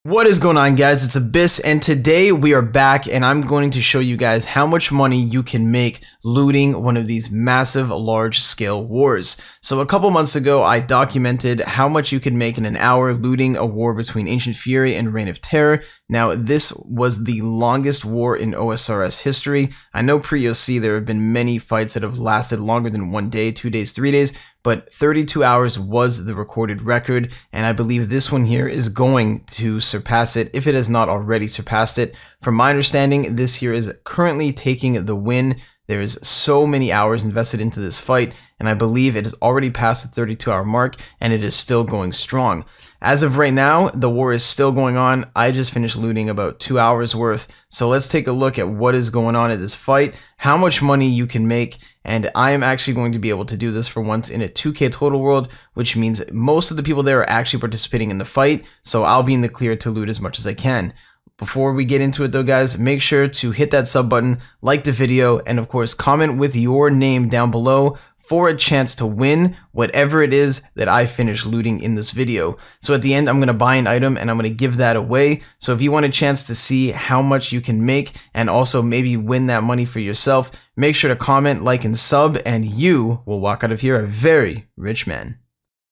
What is going on, guys? It's Abyss, and today we are back and I'm going to show you guys how much money you can make looting one of these massive large scale wars. So a couple months ago I documented how much you can make in an hour looting a war between Ancient Fury and Reign of Terror. Now this was the longest war in OSRS history. I know pre-OC there have been many fights that have lasted longer than 1 day, 2 days, 3 days, but 32 hours was the recorded record, and I believe this one here is going to surpass it if it has not already surpassed it. From my understanding, this here is currently taking the win. There is so many hours invested into this fight, and I believe it has already passed the 32-hour mark, and it is still going strong. As of right now, the war is still going on. I just finished looting about 2 hours worth, so let's take a look at what is going on at this fight, how much money you can make, and I am actually going to be able to do this for once in a 2K total world, which means most of the people there are actually participating in the fight, so I'll be in the clear to loot as much as I can. Before we get into it though, guys, make sure to hit that sub button, like the video, and of course comment with your name down below for a chance to win whatever it is that I finish looting in this video. So at the end, I'm going to buy an item and I'm going to give that away. So if you want a chance to see how much you can make and also maybe win that money for yourself, make sure to comment, like, and sub, and you will walk out of here a very rich man.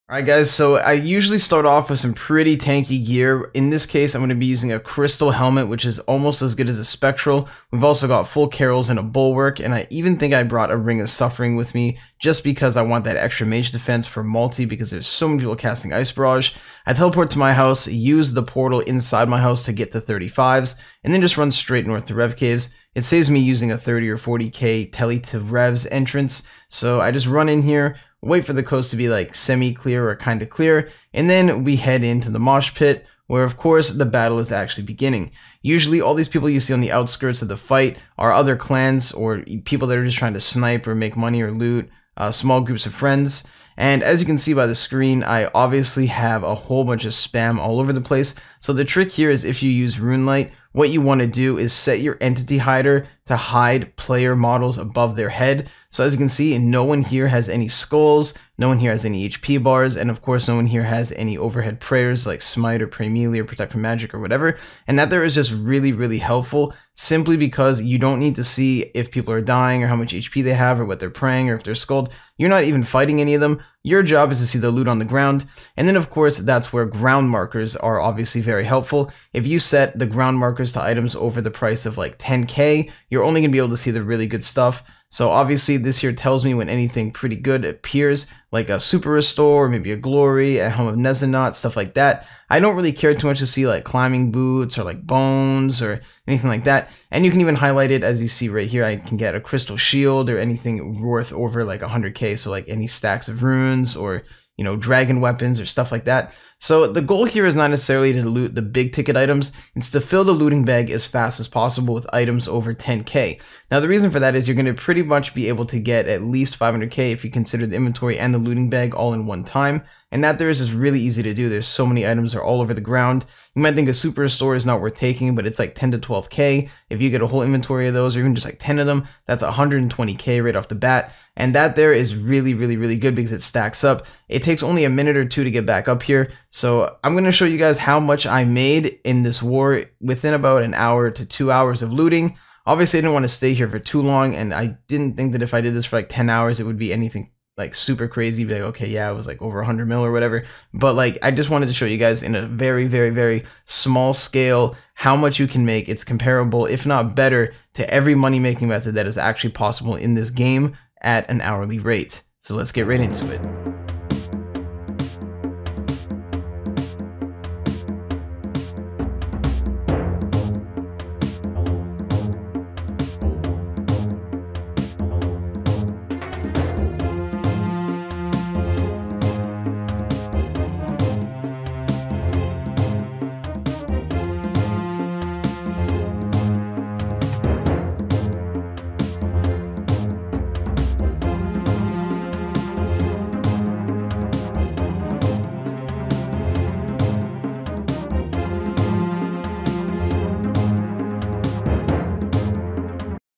Alright guys, so I usually start off with some pretty tanky gear. In this case, I'm going to be using a crystal helmet, which is almost as good as a spectral. We've also got full carols and a bulwark, and I even think I brought a ring of suffering with me just because I want that extra mage defense for multi because there's so many people casting Ice Barrage. I teleport to my house, use the portal inside my house to get to 35s, and then just run straight north to Rev Caves. It saves me using a 30 or 40k tele to Revs entrance, so I just run in here, wait for the coast to be like semi-clear or kind of clear, and then we head into the mosh pit, where of course the battle is actually beginning. Usually all these people you see on the outskirts of the fight are other clans or people that are just trying to snipe or make money or loot, small groups of friends. And as you can see by the screen, I obviously have a whole bunch of spam all over the place. So the trick here is if you use RuneLight, what you want to do is set your entity hider to hide player models above their head. So as you can see, no one here has any skulls, no one here has any HP bars, and of course no one here has any overhead prayers like Smite or Pray Melee or Protect from Magic or whatever. And that there is just really, really helpful simply because you don't need to see if people are dying or how much HP they have or what they're praying or if they're skulled. You're not even fighting any of them. Your job is to see the loot on the ground. And then of course that's where ground markers are obviously very helpful. If you set the ground markers to items over the price of like 10k, you're only going to be able to see the really good stuff. So obviously this here tells me when anything pretty good appears, like a Super Restore, maybe a Glory, a Helm of Nezanot, stuff like that. I don't really care too much to see like climbing boots or like bones or anything like that. And you can even highlight it as you see right here. I can get a crystal shield or anything worth over like 100k. So like any stacks of runes or, you know, dragon weapons or stuff like that. So the goal here is not necessarily to loot the big ticket items, it's to fill the looting bag as fast as possible with items over 10k. Now the reason for that is you're going to pretty much be able to get at least 500k if you consider the inventory and the looting bag all in one time, and that there is just really easy to do. There's so many items that are all over the ground. You might think a Super Restore is not worth taking, but it's like 10 to 12k. If you get a whole inventory of those or even just like 10 of them, that's 120k right off the bat. And that there is really, really, really good because it stacks up. It takes only a minute or two to get back up here. So I'm going to show you guys how much I made in this war within about an hour to 2 hours of looting. Obviously I didn't want to stay here for too long, and I didn't think that if I did this for like 10 hours, it would be anything like super crazy. Be like, okay, yeah, it was like over 100 mil or whatever. But like, I just wanted to show you guys in a very, very, very small scale how much you can make. It's comparable, if not better, to every money making method that is actually possible in this game at an hourly rate. So let's get right into it.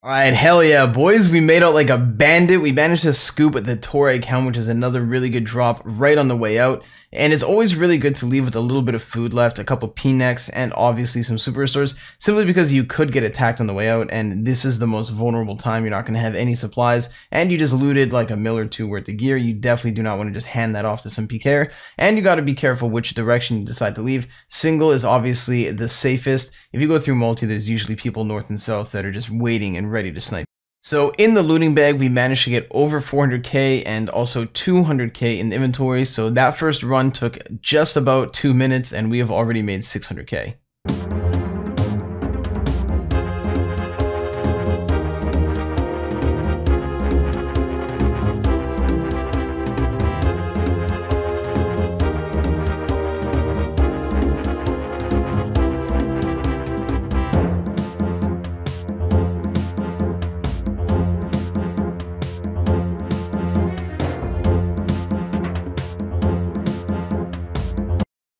Alright, hell yeah, boys. We made out like a bandit. We managed to scoop the Torre account, which is another really good drop right on the way out. And it's always really good to leave with a little bit of food left, a couple P-necks, and obviously some super restores, simply because you could get attacked on the way out, and this is the most vulnerable time. You're not going to have any supplies, and you just looted like a mil or two worth of gear. You definitely do not want to just hand that off to some PKer, and you got to be careful which direction you decide to leave. Single is obviously the safest. If you go through multi, there's usually people north and south that are just waiting and ready to snipe. So in the looting bag, we managed to get over 400k and also 200k in the inventory. So that first run took just about 2 minutes, and we have already made 600k.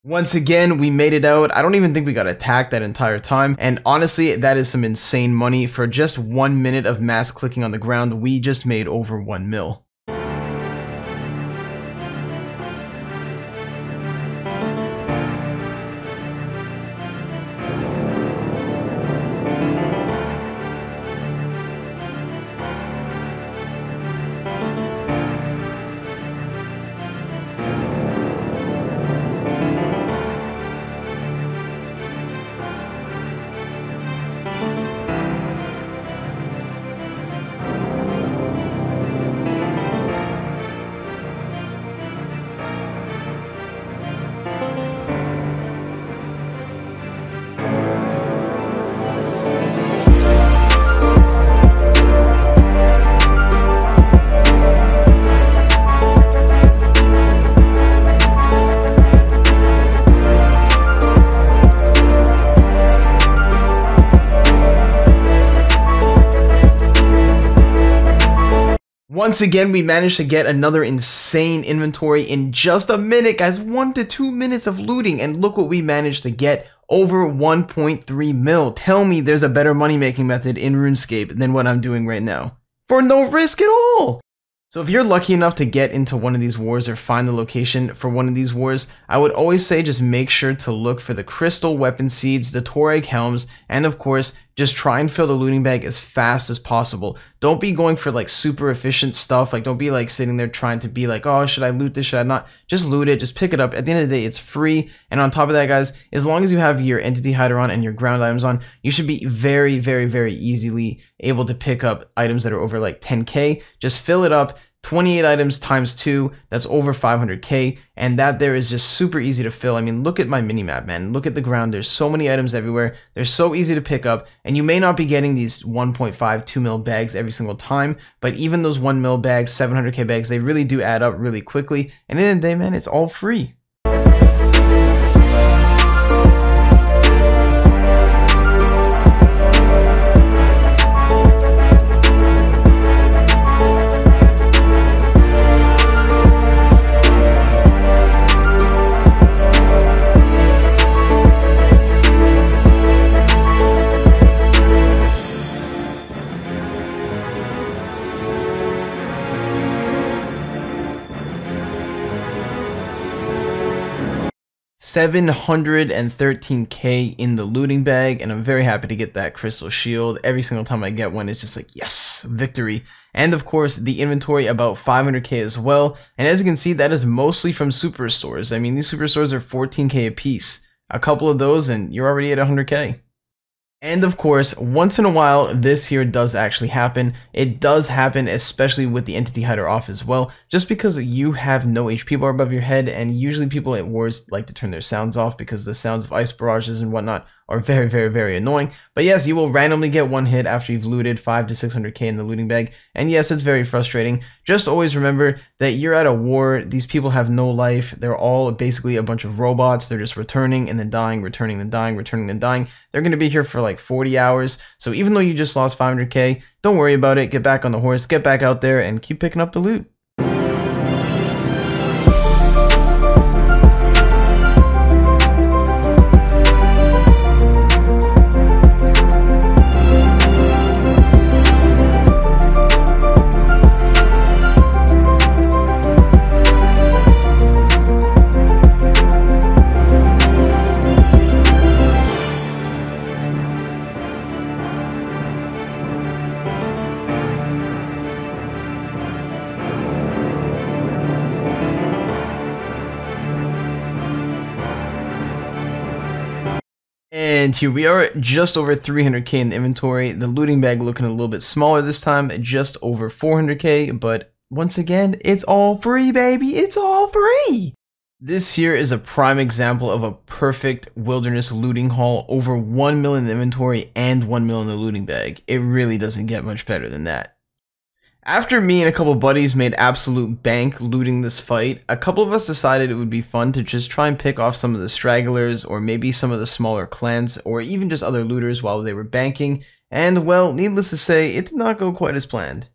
Once again, we made it out. I don't even think we got attacked that entire time. And honestly, that is some insane money. For just 1 minute of mass clicking on the ground, we just made over 1 mil. Once again, we managed to get another insane inventory in just a minute, guys. 1 to 2 minutes of looting, and look what we managed to get. Over 1.3 mil. Tell me there's a better money making method in RuneScape than what I'm doing right now. For no risk at all! So if you're lucky enough to get into one of these wars or find the location for one of these wars, I would always say just make sure to look for the crystal weapon seeds, the Torag helms, and of course, just try and fill the looting bag as fast as possible. Don't be going for like super efficient stuff. Like, don't be like sitting there trying to be like, oh, should I loot this? Should I not? Just loot it. Just pick it up. At the end of the day, it's free. And on top of that, guys, as long as you have your entity hider on and your ground items on, you should be very, very, very easily able to pick up items that are over like 10k. Just fill it up. 28 items times 2, that's over 500k, and that there is just super easy to fill. I mean, look at my minimap, man. Look at the ground. There's so many items everywhere. They're so easy to pick up, and you may not be getting these 1.5, 2 mil bags every single time, but even those 1 mil bags, 700k bags, they really do add up really quickly, and in the day, man, it's all free. $713k in the looting bag, and I'm very happy to get that crystal shield. Every single time I get one, it's just like, yes, victory. And of course, the inventory about 500k as well. And as you can see, that is mostly from super stores. I mean, these super stores are 14k a piece. A couple of those and you're already at 100k. And of course, once in a while, this here does actually happen. It does happen, especially with the entity hider off as well, just because you have no HP bar above your head, and usually people at wars like to turn their sounds off because the sounds of ice barrages and whatnot are very, very, very annoying. But yes, you will randomly get one hit after you've looted 5 to 600k in the looting bag, and yes, it's very frustrating. Just always remember that you're at a war. These people have no life. They're all basically a bunch of robots. They're just returning and then dying, returning and dying, returning and dying. They're going to be here for like 40 hours. So even though you just lost 500k, don't worry about it. Get back on the horse, get back out there, and keep picking up the loot. And here we are, just over 300k in the inventory. The looting bag looking a little bit smaller this time, just over 400k, but once again, it's all free, baby. It's all free. This here is a prime example of a perfect wilderness looting haul. Over 1 mil in the inventory and 1 mil in the looting bag. It really doesn't get much better than that. After me and a couple buddies made absolute bank looting this fight, a couple of us decided it would be fun to just try and pick off some of the stragglers or maybe some of the smaller clans or even just other looters while they were banking, and well, needless to say, it did not go quite as planned.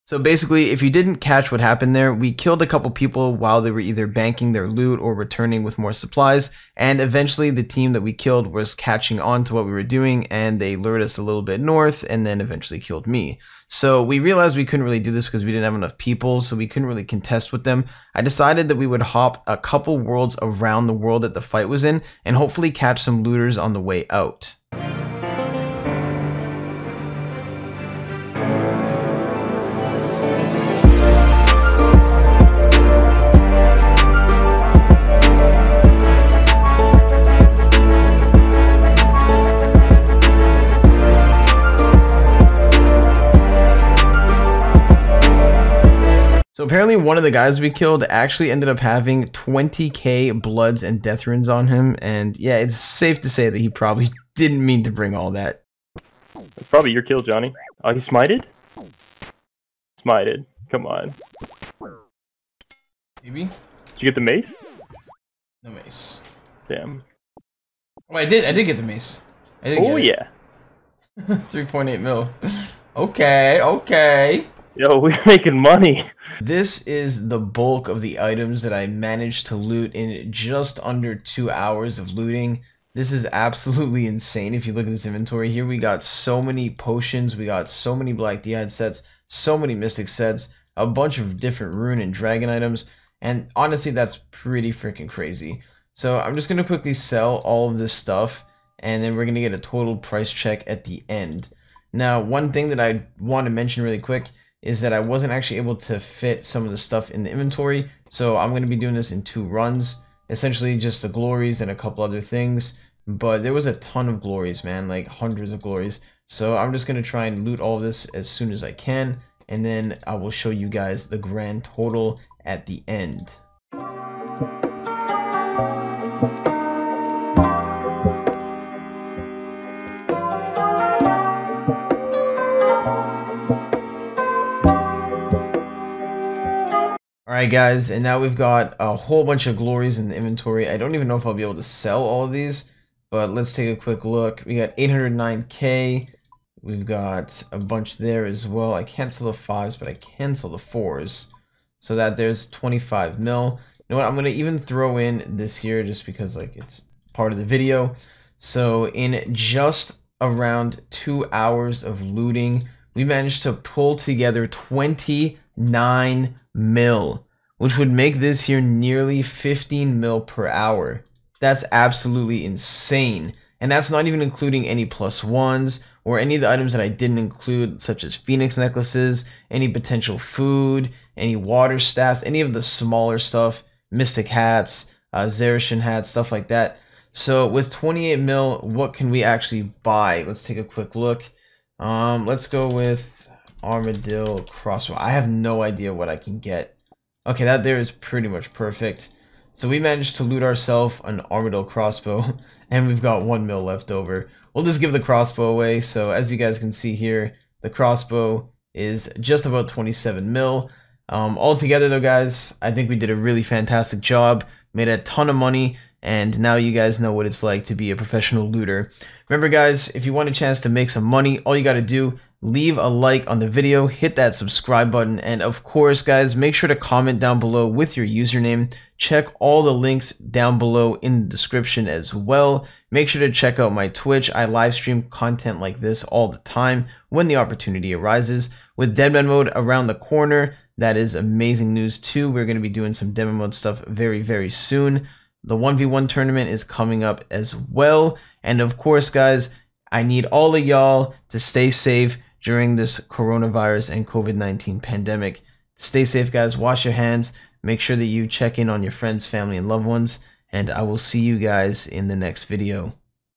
So basically, if you didn't catch what happened there, we killed a couple people while they were either banking their loot or returning with more supplies, and eventually the team that we killed was catching on to what we were doing, and they lured us a little bit north and then eventually killed me. So we realized we couldn't really do this because we didn't have enough people, so we couldn't really contest with them. I decided that we would hop a couple worlds around the world that the fight was in and hopefully catch some looters on the way out. So apparently one of the guys we killed actually ended up having 20k bloods and death runes on him, and yeah, it's safe to say that he probably didn't mean to bring all that. It's probably your kill, Johnny. Oh, he smited? Smited. Come on. Maybe? Did you get the mace? No mace. Damn. Oh, I did get the mace. Oh yeah. 3.8 mil. Okay, okay. Yo, we're making money. This is the bulk of the items that I managed to loot in just under 2 hours of looting. This is absolutely insane. If you look at this inventory here, we got so many potions, we got so many Black Dehyde sets, so many Mystic sets, a bunch of different rune and dragon items, and honestly, that's pretty freaking crazy. So I'm just going to quickly sell all of this stuff, and then we're going to get a total price check at the end. Now, one thing that I want to mention really quick is that I wasn't actually able to fit some of the stuff in the inventory, so I'm going to be doing this in 2 runs, essentially just the glories and a couple other things, but there was a ton of glories, man, like hundreds of glories, so I'm just going to try and loot all of this as soon as I can, and then I will show you guys the grand total at the end. Alright guys, and now we've got a whole bunch of glories in the inventory. I don't even know if I'll be able to sell all of these, but let's take a quick look. We got 809k, we've got a bunch there as well. I can't sell the 5s, but I can sell the 4s. So that there's 25 mil. You know what, I'm going to even throw in this here just because like it's part of the video. So in just around 2 hours of looting, we managed to pull together 29 mil, which would make this here nearly 15 mil per hour. That's absolutely insane. And that's not even including any +1s or any of the items that I didn't include, such as phoenix necklaces, any potential food, any water staffs, any of the smaller stuff, mystic hats, Zarishan hats, stuff like that. So with 28 mil, what can we actually buy? Let's take a quick look. Let's go with armadillo crossbow. I have no idea what I can get. Okay, that there is pretty much perfect. So we managed to loot ourselves an armadillo crossbow, and we've got 1 mil left over. We'll just give the crossbow away. So as you guys can see here, the crossbow is just about 27 mil. Altogether though, guys, I think we did a really fantastic job, made a ton of money, and now you guys know what it's like to be a professional looter. Remember guys, if you want a chance to make some money, all you gotta do, leave a like on the video, hit that subscribe button, and of course guys, make sure to comment down below with your username. Check all the links down below in the description as well. Make sure to check out my Twitch. I live stream content like this all the time when the opportunity arises. With Deadman mode around the corner, that is amazing news too. We're going to be doing some demo mode stuff very soon. The 1v1 tournament is coming up as well. And of course guys, I need all of y'all to stay safe during this coronavirus and COVID-19 pandemic. Stay safe guys, wash your hands, make sure that you check in on your friends, family, and loved ones, and I will see you guys in the next video.